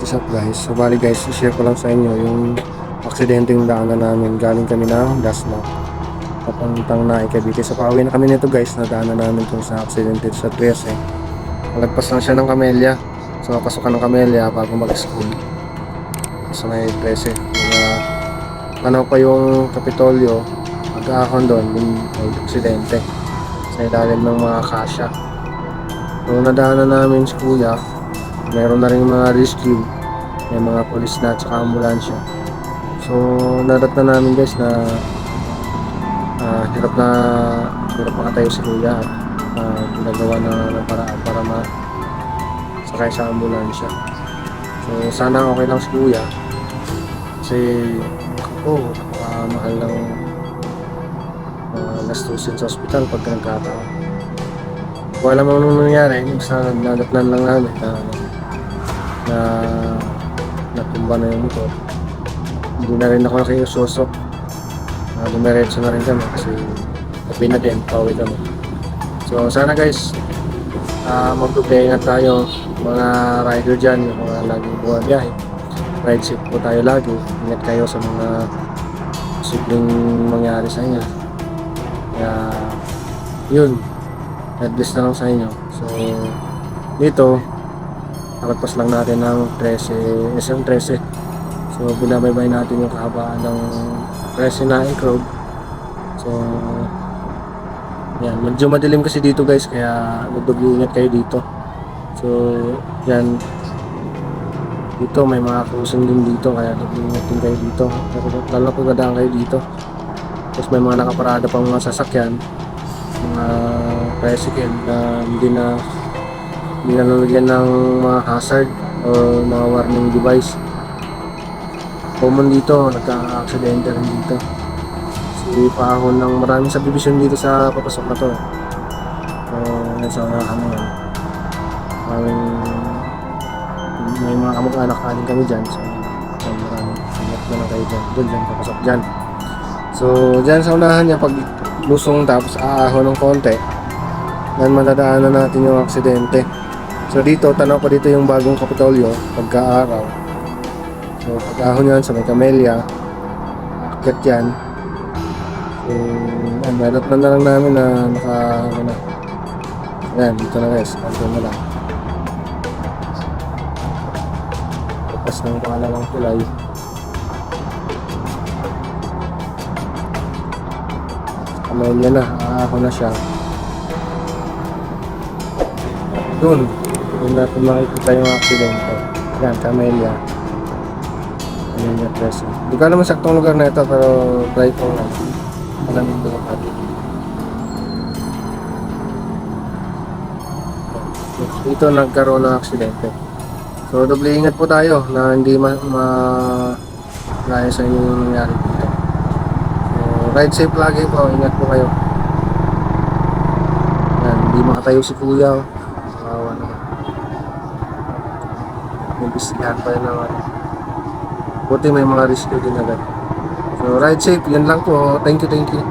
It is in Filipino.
what is up guys. So bali guys, share ko lang sa inyo yung aksidenteng daanan namin. Galing kami ng Dasma papuntang Naik, Cavite. So pauwi na kami nito guys, na daanan namin itong sa aksidente sa 13. Malagpas lang siya ng Camellia. So pasukan ng Camellia bago mag-school. So may 13. Mga ano pa yung Kapitolyo, mag-aahon doon yung aksidente sa ilalim ng mga kasya. So nadaanan namin si kuya. Meron na rin mga rescue, may mga polis na at saka ambulansya. So nadat na namin guys na hirap makatayo si kuya at ginagawa na ng paraan para sakay sa ambulansya. So sana okay lang si kuya kasi mahal ng gastusin sa ospital pag nagkataon. Kung alam mo nung nangyari, sana nadatnan lang namin na natumba na yung motor. Hindi na rin ako nakiusosok. Dumiretso na rin kami kasi sabi na din, pauwi kami. So sana guys, magpupingat tayo mga rider dyan, yung mga laging bumabiyahe. Ride safe po tayo lagi. Ingat kayo sa mga posibleng mangyari sa inyo. Kaya yun, God bless na lang sa inyo. So dito nakatpas lang natin ng SM13. So binabaybay natin yung kahabaan ng 13 Naik Road. So yan, medyo madilim kasi dito guys, kaya magdubli ingat kayo dito. So yan, dito may mga cruising din dito, kaya dubli ingat din kayo dito. Pero lalo kung gadaan kayo dito. Tapos may mga nakaparada pang mga sasakyan, mga tricycle na hindi na nalagyan ng mga hazard o mga warning device. Common dito, nagka-aksidente rin dito. Kasi paahon ng maraming subdivision dito sa papasok na to. So, may mga kamag-anak kanin kami dyan. So, maraming ingat na lang kayo dyan. Dyan, papasok dyan. So, dyan sa unahan niya, pag lusong tapos aahon ng konti, yan madadaanan natin yung aksidente. So dito, tanaw pa dito yung bagong Kapitolyo pagka-araw. So pag-ahon yan sa may Camellia, akit yan. So yan, meron na lang namin na yan, dito na guys, dito na lang. Tapos ng pangalawang tulay. Camellia na, aahon na siya. Doon natin makikita yung aksidente. Yan, Camellia Press. Hindi ko naman saktong lugar na ito, pero try ko lang. Malamig doon natin. Dito nagkaroon ng aksidente. So doble ingat po tayo na hindi gaya sa inyo yung nangyari dito. So ride safe lagi po, ingat po kayo. Yan, hindi makatayo si kuya. Imbestigahan pa yun naman. Buti may mga rescue din agad. So ride safe, yan lang po. Thank you.